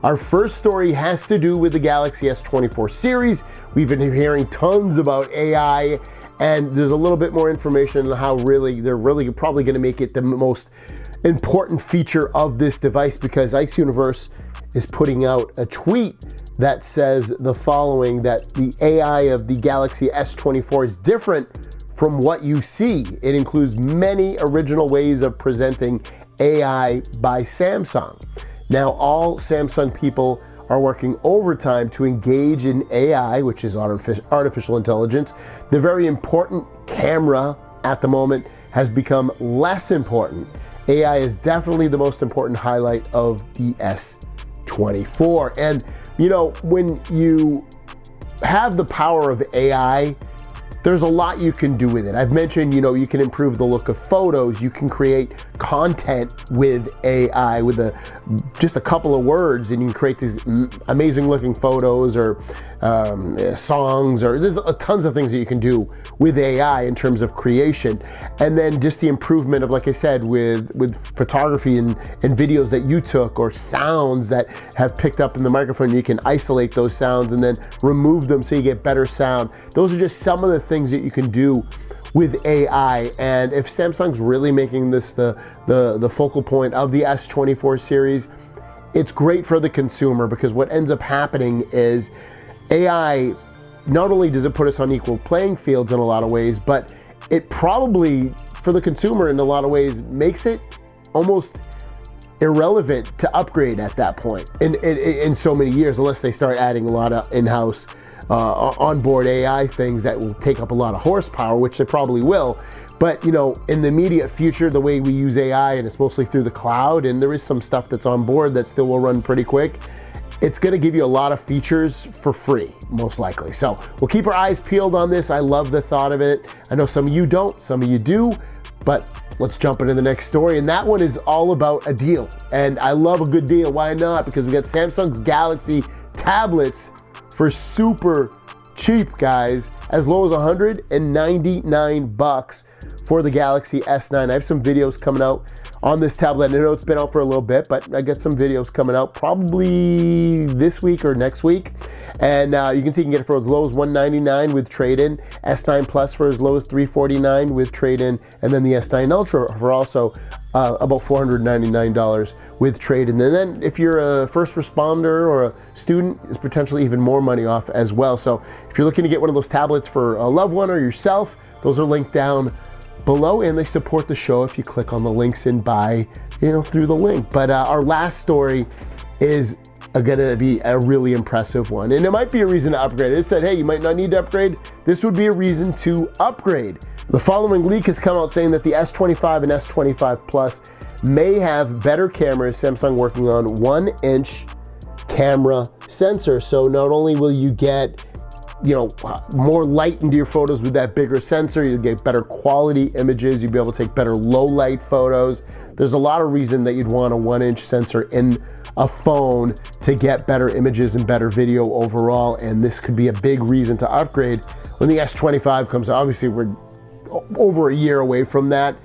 Our first story has to do with the Galaxy S24 series. We've been hearing tons about AI, and there's a little bit more information on how they're really probably going to make it the most important feature of this device, because Ice Universe is putting out a tweet that says the following, that the AI of the Galaxy S24 is different from what you see. It includes many original ways of presenting AI by Samsung. Now, all Samsung people are working overtime to engage in AI, which is artificial intelligence. The very important camera at the moment has become less important. AI is definitely the most important highlight of the S24. And you know, when you have the power of AI, there's a lot you can do with it. I've mentioned, you know, you can improve the look of photos. You can create content with AI with just a couple of words, and you can create these amazing looking photos or songs, or there's tons of things that you can do with AI in terms of creation. And then just the improvement of, like I said, with photography and videos that you took, or sounds that have picked up in the microphone. You can isolate those sounds and then remove them so you get better sound. Those are just some of the things that you can do with AI. And if Samsung's really making this the focal point of the S24 series, it's great for the consumer, because what ends up happening is AI, not only does it put us on equal playing fields in a lot of ways, but it probably, for the consumer in a lot of ways, makes it almost irrelevant to upgrade at that point in so many years, unless they start adding a lot of in-house onboard AI things that will take up a lot of horsepower, which they probably will. But you know, in the immediate future, the way we use AI, and it's mostly through the cloud, and there is some stuff that's on board that still will run pretty quick, it's gonna give you a lot of features for free, most likely. So we'll keep our eyes peeled on this. I love the thought of it. I know some of you don't, some of you do, but let's jump into the next story. And that one is all about a deal. And I love a good deal, why not? Because we got Samsung's Galaxy tablets for super cheap, guys, as low as $199 for the Galaxy S9. I have some videos coming out on this tablet. I know it's been out for a little bit, but I got some videos coming out probably this week or next week. And you can see you can get it for as low as $199 with trade-in, S9 Plus for as low as $349 with trade-in, and then the S9 Ultra for also about $499 with trade-in. And then if you're a first responder or a student, it's potentially even more money off as well. So if you're looking to get one of those tablets for a loved one or yourself, those are linked down below, and they support the show if you click on the links and buy, you know, through the link. But our last story is gonna be a really impressive one, and it might be a reason to upgrade. It said, hey, you might not need to upgrade. This would be a reason to upgrade. The following leak has come out saying that the S25 and S25 Plus may have better cameras. Samsung working on 1-inch camera sensor. So not only will you get, you know, more light into your photos with that bigger sensor, you'll get better quality images, you'll be able to take better low light photos. There's a lot of reason that you'd want a 1-inch sensor in a phone to get better images and better video overall, and this could be a big reason to upgrade when the S25 comes out. Obviously, we're over a year away from that,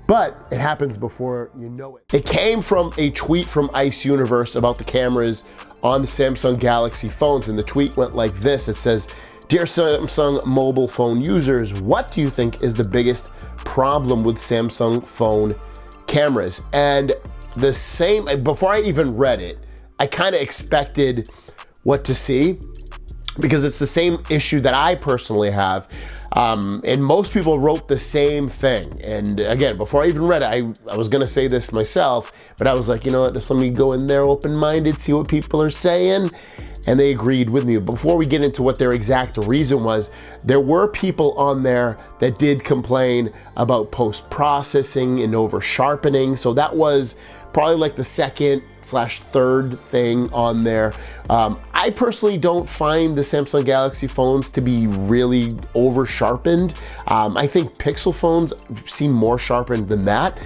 but it happens before you know it. It came from a tweet from Ice Universe about the cameras on the Samsung Galaxy phones, and the tweet went like this. It says, "Dear Samsung mobile phone users, what do you think is the biggest problem with Samsung phone cameras?" And the same, before I even read it, I kind of expected what to see, because it's the same issue that I personally have. And most people wrote the same thing. And again, before I even read it, I was gonna say this myself, but I was like, you know what, just let me go in there open-minded, see what people are saying. And they agreed with me. Before we get into what their exact reason was, there were people on there that did complain about post-processing and over-sharpening. So that was probably like the second/third thing on there. I personally don't find the Samsung Galaxy phones to be really over sharpened. I think Pixel phones seem more sharpened than that.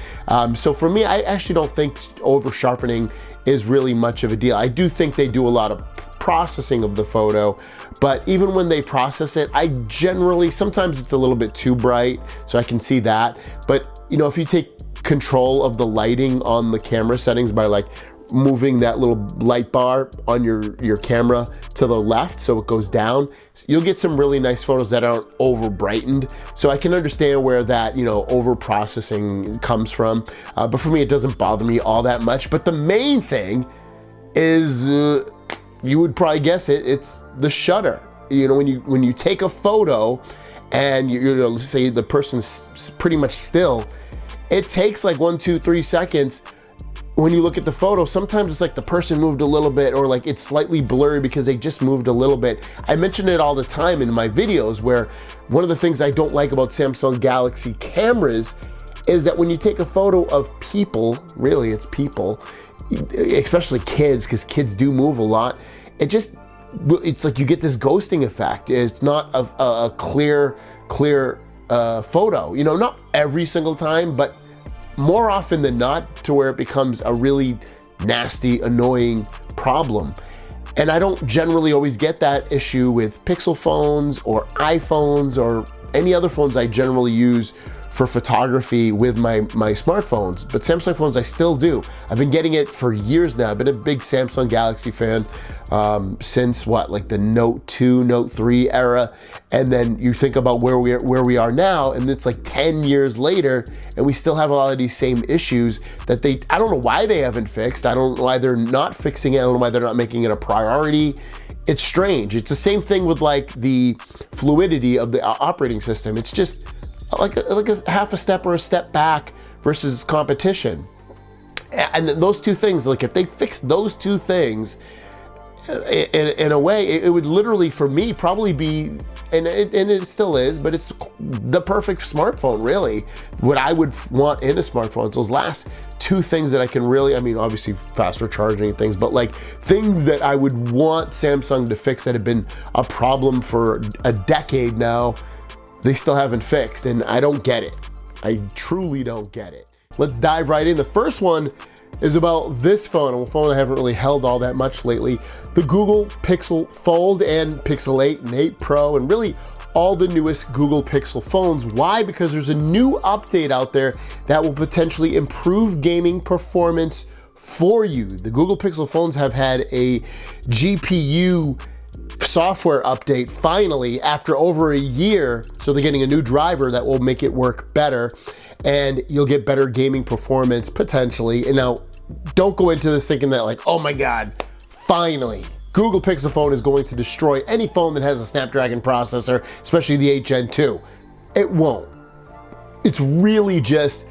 So for me, I actually don't think over sharpening is really much of a deal. I do think they do a lot of processing of the photo, but even when they process it, I generally, sometimes it's a little bit too bright, so I can see that. But you know, if you take control of the lighting on the camera settings by like moving that little light bar on your camera to the left so it goes down, you'll get some really nice photos that aren't over brightened. So I can understand where that, you know, over processing comes from. But for me, it doesn't bother me all that much. But the main thing is, you would probably guess it, it's the shutter. You know, when you take a photo and you know, say the person's pretty much still, it takes like 1, 2, 3 seconds. When you look at the photo, sometimes it's like the person moved a little bit, or like it's slightly blurry because they just moved a little bit. I mention it all the time in my videos, where one of the things I don't like about Samsung Galaxy cameras is that when you take a photo of people, really it's people, especially kids, because kids do move a lot, it's like you get this ghosting effect. It's not a clear photo, you know, not every single time, but more often than not, to where it becomes a really nasty, annoying problem. And I don't generally always get that issue with Pixel phones or iPhones or any other phones I generally use for photography with my smartphones. But Samsung phones, I still do. I've been getting it for years now. I've been a big Samsung Galaxy fan since what, like the Note 2, Note 3 era. And then you think about where we are now, and it's like 10 years later, and we still have a lot of these same issues that I don't know why they haven't fixed. I don't know why they're not fixing it. I don't know why they're not making it a priority. It's strange. It's the same thing with like the fluidity of the operating system. It's just like a half a step or a step back versus competition. And those two things, like if they fixed those two things, in a way, it would literally, for me, probably be, and it still is, but it's the perfect smartphone, really. What I would want in a smartphone is those last two things that I can really, I mean, obviously faster charging and things, but like things that I would want Samsung to fix that have been a problem for a decade now, they still haven't fixed, and I don't get it. I truly don't get it. Let's dive right in. The first one is about this phone, a phone I haven't really held all that much lately, the Google Pixel Fold and Pixel 8 and 8 Pro, and really all the newest Google Pixel phones. Why? Because there's a new update out there that will potentially improve gaming performance for you. The Google Pixel phones have had a GPU software update finally after over a year, so they're getting a new driver that will make it work better, and you'll get better gaming performance potentially. And now, don't go into this thinking that like, oh my God, finally, Google Pixel phone is going to destroy any phone that has a Snapdragon processor, especially the 8 Gen 2. It won't. It's really just,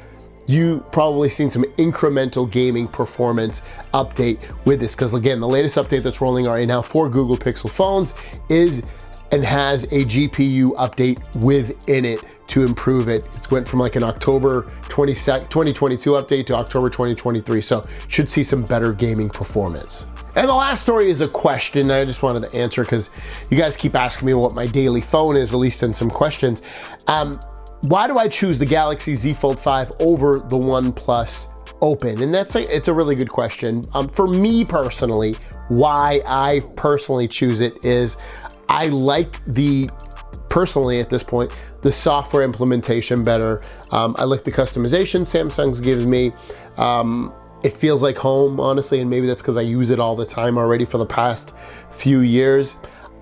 you probably seen some incremental gaming performance update with this, because again, the latest update that's rolling right now for Google Pixel phones is and has a GPU update within it to improve it. It went from like an October 2022 update to October 2023, so should see some better gaming performance. And the last story is a question I just wanted to answer, because you guys keep asking me what my daily phone is, at least in some questions. Why do I choose the Galaxy Z Fold 5 over the OnePlus Open? And it's a really good question. For me personally, why I personally choose it is I like personally at this point, the software implementation better. I like the customization Samsung's gives me. It feels like home, honestly, and maybe that's because I use it all the time already for the past few years.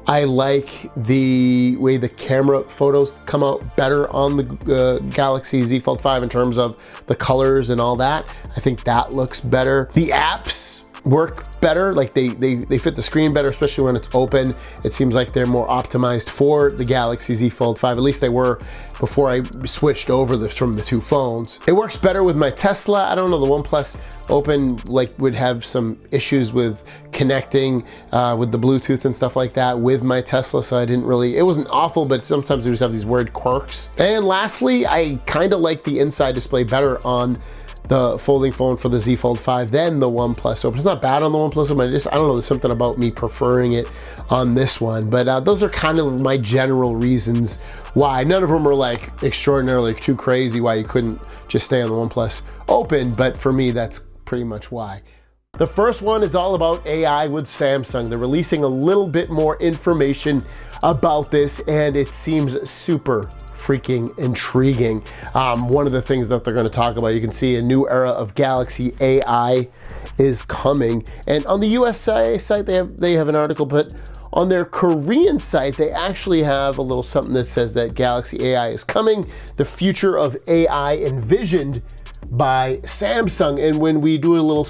I like the way the camera photos come out better on the Galaxy Z Fold 5 in terms of the colors and all that. I think that looks better. The apps work better, like they fit the screen better, especially when it's open. It seems like they're more optimized for the Galaxy Z Fold 5, at least they were before I switched over from the two phones. It works better with my Tesla. I don't know, the OnePlus Open would have some issues with connecting with the Bluetooth and stuff like that with my Tesla, so it wasn't awful, but sometimes we just have these weird quirks. And lastly, I kind of like the inside display better on the folding phone for the Z Fold 5 than the OnePlus Open. It's not bad on the OnePlus Open, I don't know, there's something about me preferring it on this one. But those are kind of my general reasons why. None of them are like extraordinarily too crazy why you couldn't just stay on the OnePlus Open, but for me, that's pretty much why. The first one is all about AI with Samsung. They're releasing a little bit more information about this, and it seems super freaking intriguing. One of the things that they're going to talk about, you can see a new era of Galaxy AI is coming. And on the US site, they have an article, but on their Korean site, they actually have a little something that says that Galaxy AI is coming, the future of AI envisioned by Samsung. And when we do a little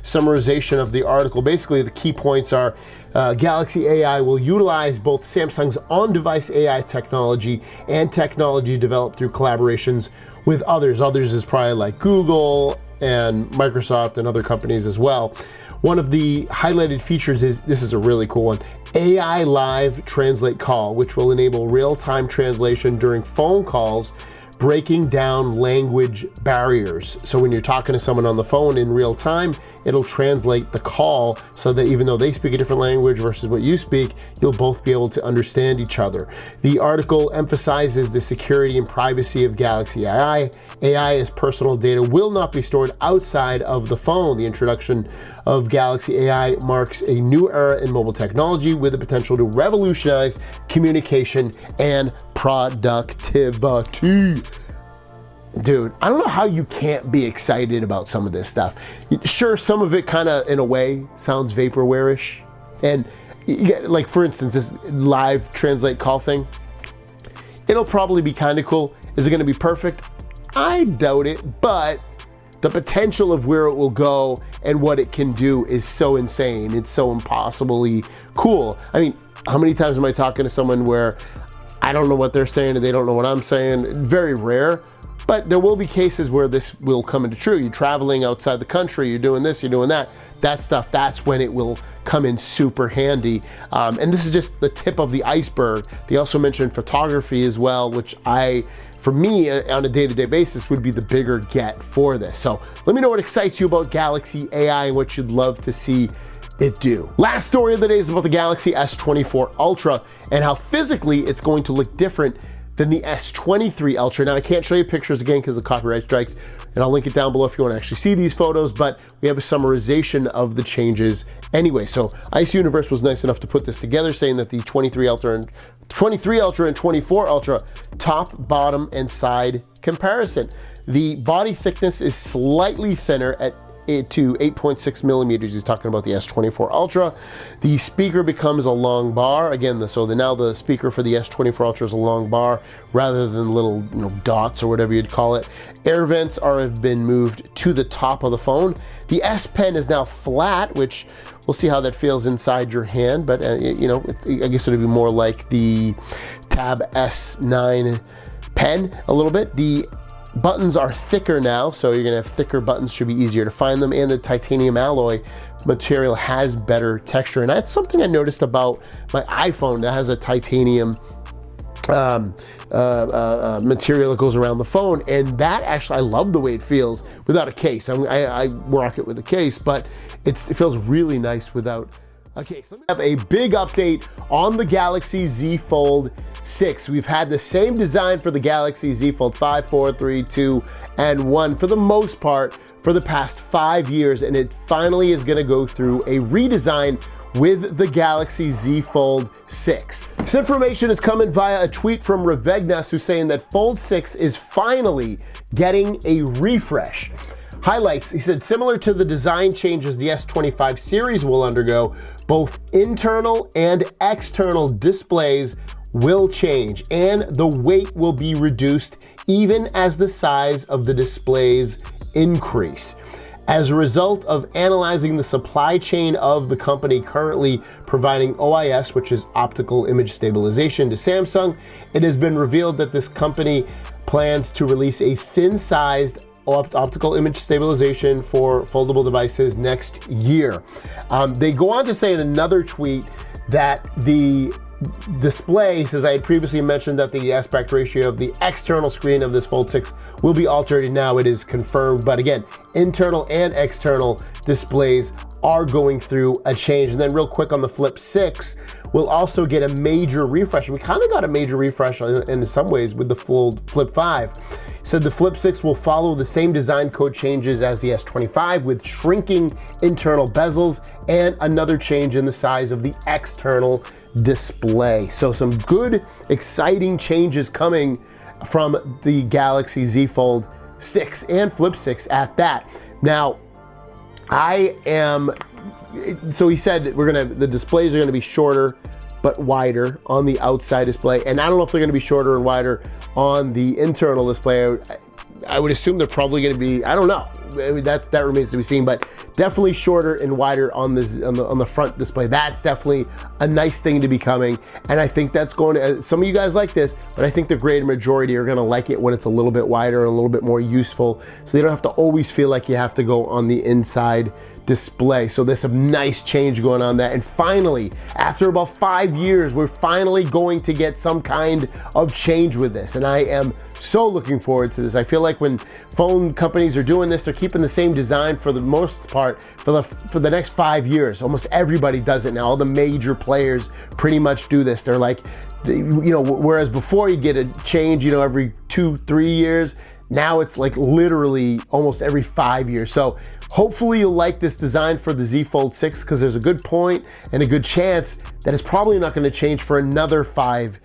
summarization of the article, basically the key points are Galaxy AI will utilize both Samsung's on-device AI technology and technology developed through collaborations with others. Others is probably like Google and Microsoft and other companies as well. One of the highlighted features is, this is a really cool one, AI Live Translate Call, which will enable real-time translation during phone calls, breaking down language barriers. So when you're talking to someone on the phone in real time, it'll translate the call so that even though they speak a different language versus what you speak, you'll both be able to understand each other. The article emphasizes the security and privacy of Galaxy AI. AI as personal data will not be stored outside of the phone. The introduction of Galaxy AI marks a new era in mobile technology with the potential to revolutionize communication and productivity. Dude, I don't know how you can't be excited about some of this stuff. Sure, some of it kind of, in a way, sounds vaporware-ish. And like, for instance, this live translate call thing, it'll probably be kind of cool. Is it going to be perfect? I doubt it, but the potential of where it will go and what it can do is so insane. It's so impossibly cool. I mean, how many times am I talking to someone where I don't know what they're saying and they don't know what I'm saying? Very rare, but there will be cases where this will come into true. You're traveling outside the country, you're doing this, you're doing that. That stuff, that's when it will come in super handy. And this is just the tip of the iceberg. They also mentioned photography as well, which for me, on a day-to-day basis, would be the bigger get for this. So let me know what excites you about Galaxy AI and what you'd love to see it do. Last story of the day is about the Galaxy S24 Ultra and how physically it's going to look different than the S23 Ultra. Now, I can't show you pictures again because of copyright strikes, and I'll link it down below if you want to actually see these photos, but we have a summarization of the changes anyway. So Ice Universe was nice enough to put this together, saying that the 23 Ultra and 24 Ultra top, bottom, and side comparison. The body thickness is slightly thinner to 8.6 millimeters. He's talking about the S24 Ultra. The speaker becomes a long bar. Again, now the speaker for the S24 Ultra is a long bar rather than little dots or whatever you'd call it. Air vents have been moved to the top of the phone. The S Pen is now flat, which we'll see how that feels inside your hand, but I guess it'll be more like the Tab S9 pen a little bit. The buttons are thicker now, so you're gonna have thicker buttons, should be easier to find them, and the titanium alloy material has better texture. And that's something I noticed about my iPhone that has a titanium material that goes around the phone, and that actually, I love the way it feels without a case. I rock it with a case, but it feels really nice without a case. Let me have a big update on the Galaxy Z Fold 6. We've had the same design for the Galaxy Z Fold 5, 4, 3, 2, and 1 for the most part for the past 5 years, and it finally is gonna go through a redesign with the Galaxy Z Fold 6. This information is coming via a tweet from Ravegnas, who's saying that Fold 6 is finally getting a refresh. Highlights, he said, similar to the design changes the S25 series will undergo, both internal and external displays will change, and the weight will be reduced even as the size of the displays increase. As a result of analyzing the supply chain of the company currently providing OIS, which is optical image stabilization, to Samsung, it has been revealed that this company plans to release a thin-sized optical image stabilization for foldable devices next year. They go on to say in another tweet that the display, says, I had previously mentioned that the aspect ratio of the external screen of this Fold 6 will be altered, and now it is confirmed. But again, internal and external displays are going through a change. And then real quick on the Flip 6, we'll also get a major refresh. We kind of got a major refresh in some ways with the Flip 5. Said the Flip 6 will follow the same design code changes as the S25 with shrinking internal bezels and another change in the size of the external display. So some good, exciting changes coming from the Galaxy Z Fold 6 and Flip 6 at that. Now, so he said the displays are gonna be shorter but wider on the outside display, and I don't know if they're gonna be shorter and wider on the internal display. I would assume they're probably gonna be, I don't know. I mean, that remains to be seen, but definitely shorter and wider on the front display. That's definitely a nice thing to be coming, and I think that's going to, some of you guys like this, but I think the greater majority are gonna like it when it's a little bit wider and a little bit more useful, so you don't have to always feel like you have to go on the inside display. So there's some nice change going on there. And finally, after about 5 years, we're finally going to get some kind of change with this. And I am so looking forward to this. I feel like when phone companies are doing this, they're keeping the same design for the most part for the next 5 years. Almost everybody does it now. All the major players pretty much do this. They're like, whereas before you'd get a change, every 2-3 years, now it's like literally almost every 5 years. So hopefully you'll like this design for the Z Fold 6, because there's a good point and a good chance that it's probably not going to change for another 5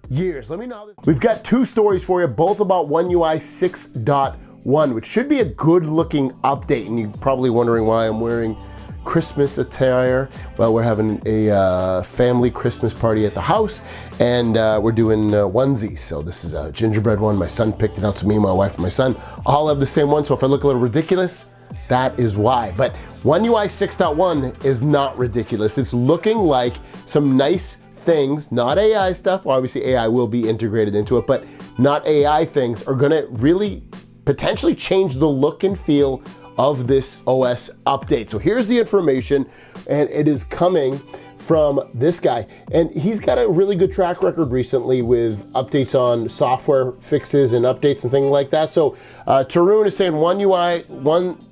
years. Let me know. We've got 2 stories for you, both about OneUI 6.1, which should be a good looking update. And you're probably wondering why I'm wearing Christmas attire. Well, we're having a family Christmas party at the house, and we're doing onesies. So this is a gingerbread one. My son picked it out, so me, my wife, and my son all have the same one. So if I look a little ridiculous, that is why. But OneUI 6.1 is not ridiculous. It's looking like some nice things, not AI stuff. Well, obviously AI will be integrated into it, but not AI things are gonna really potentially change the look and feel of this OS update. So here's the information, and it is coming from this guy. And he's got a really good track record recently with updates on software fixes and updates and things like that. So Tarun is saying OneUI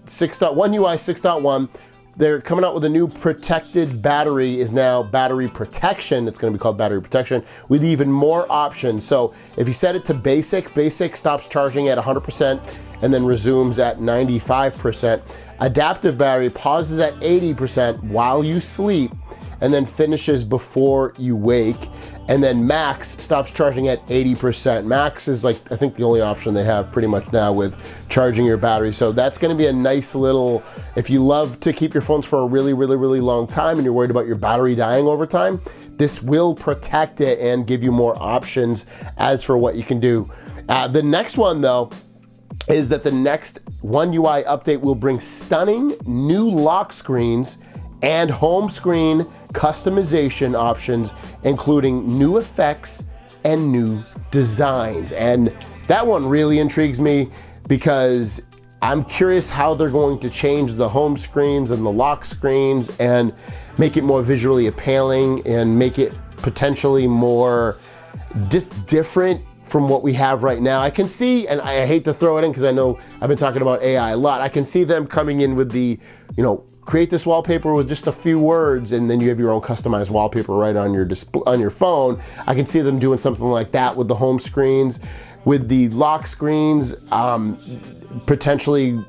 6.1, they're coming out with a new protected battery, is now battery protection. It's gonna be called battery protection with even more options. So if you set it to basic stops charging at 100% and then resumes at 95%. Adaptive battery pauses at 80% while you sleep and then finishes before you wake. And then max stops charging at 80%. Max is like, I think the only option they have pretty much now with charging your battery. So that's gonna be a nice little, if you love to keep your phones for a really, really, really long time and you're worried about your battery dying over time, this will protect it and give you more options as for what you can do. The next one though, is that the next OneUI update will bring stunning new lock screens and home screen customization options, including new effects and new designs. And that one really intrigues me because I'm curious how they're going to change the home screens and the lock screens and make it more visually appealing and make it potentially more just different from what we have right now. I can see, and I hate to throw it in because I know I've been talking about AI a lot, I can see them coming in with the, create this wallpaper with just a few words and then you have your own customized wallpaper right on your display, on your phone. I can see them doing something like that with the home screens. With the lock screens, potentially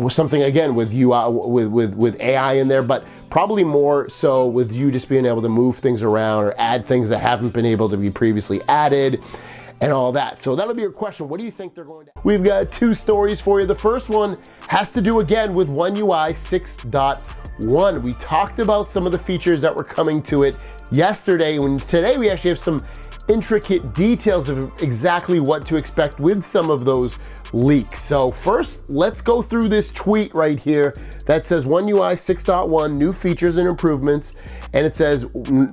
something again with UI, with AI in there, but probably more so with you just being able to move things around or add things that haven't been able to be previously added and all that. So that'll be your question. What do you think they're going to? We've got 2 stories for you. The first one has to do again with OneUI 6.1. We talked about some of the features that were coming to it yesterday, and today we actually have some intricate details of exactly what to expect with some of those leaks. So first, let's go through this tweet right here that says OneUI 6.1 new features and improvements. And it says,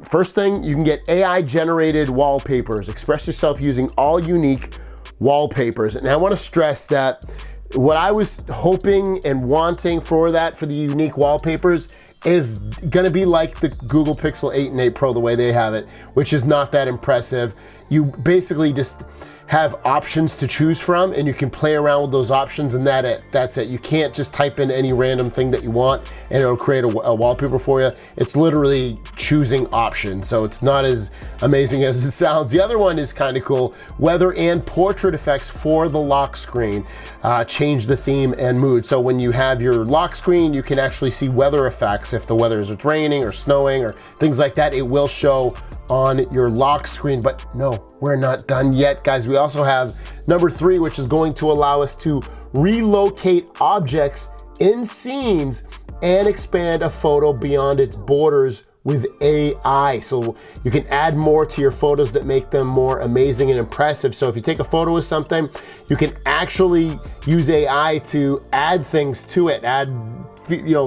first thing, you can get AI generated wallpapers. Express yourself using all unique wallpapers. And I want to stress that what I was hoping and wanting for the unique wallpapers is gonna be like the Google Pixel 8 and 8 Pro, the way they have it, which is not that impressive. You basically just have options to choose from, and you can play around with those options, and that's it. You can't just type in any random thing that you want and it'll create a wallpaper for you. It's literally choosing options, so it's not as amazing as it sounds. The other one is kind of cool. Weather and portrait effects for the lock screen. Change the theme and mood. So when you have your lock screen, you can actually see weather effects. If the weather is raining or snowing or things like that, it will show on your lock screen. But no, we're not done yet, guys. We also have number 3, which is going to allow us to relocate objects in scenes and expand a photo beyond its borders with AI. So you can add more to your photos that make them more amazing and impressive. So if you take a photo of something, you can actually use AI to add things to it, add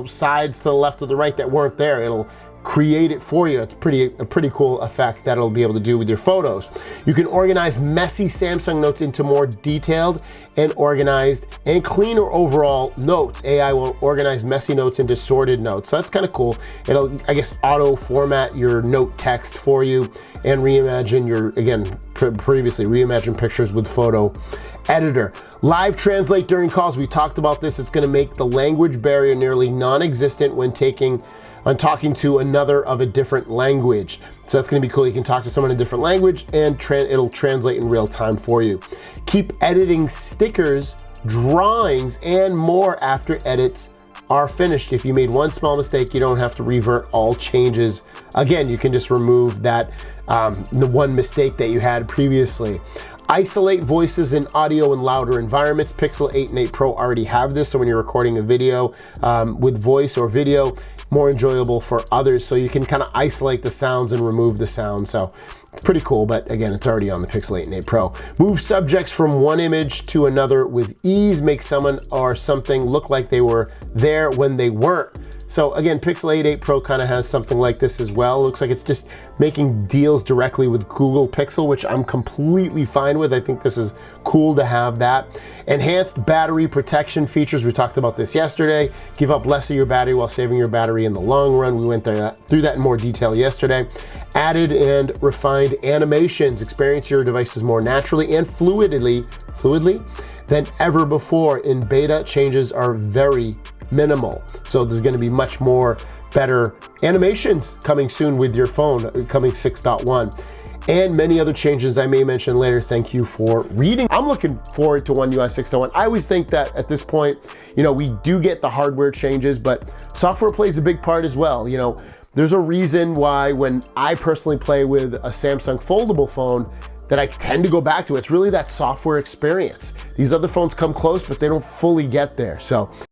sides to the left or the right that weren't there. It'll create it for you. It's a pretty cool effect that it'll be able to do with your photos. You can organize messy Samsung notes into more detailed and organized and cleaner overall notes. AI will organize messy notes into sorted notes. So that's kind of cool. It'll, I guess, auto format your note text for you and reimagine your, again, previously reimagined pictures with photo editor. Live translate during calls. We talked about this. It's going to make the language barrier nearly non-existent when talking to another of a different language. So that's gonna be cool. You can talk to someone in a different language and it'll translate in real time for you. Keep editing stickers, drawings, and more after edits are finished. If you made one small mistake, you don't have to revert all changes. Again, you can just remove that, the one mistake that you had previously. Isolate voices in audio and louder environments. Pixel 8 and 8 Pro already have this, so when you're recording a video with voice or video, more enjoyable for others, so you can kind of isolate the sounds and remove the sound. So pretty cool, but again, it's already on the Pixel 8 and 8 Pro. Move subjects from one image to another with ease. Make someone or something look like they were there when they weren't. So again, Pixel 8 8 Pro kind of has something like this as well. Looks like it's just making deals directly with Google Pixel, which I'm completely fine with. I think this is cool to have that. Enhanced battery protection features. We talked about this yesterday. Give up less of your battery while saving your battery in the long run. We went through that in more detail yesterday. Added and refined animations. Experience your devices more naturally and fluidly than ever before. In beta, changes are very minimal. So there's going to be much more better animations coming soon with your phone, coming 6.1. And many other changes I may mention later. Thank you for reading. I'm looking forward to OneUI 6.1. I always think that at this point, we do get the hardware changes, but software plays a big part as well. There's a reason why when I personally play with a Samsung foldable phone, that I tend to go back to. It's really that software experience. These other phones come close, but they don't fully get there. So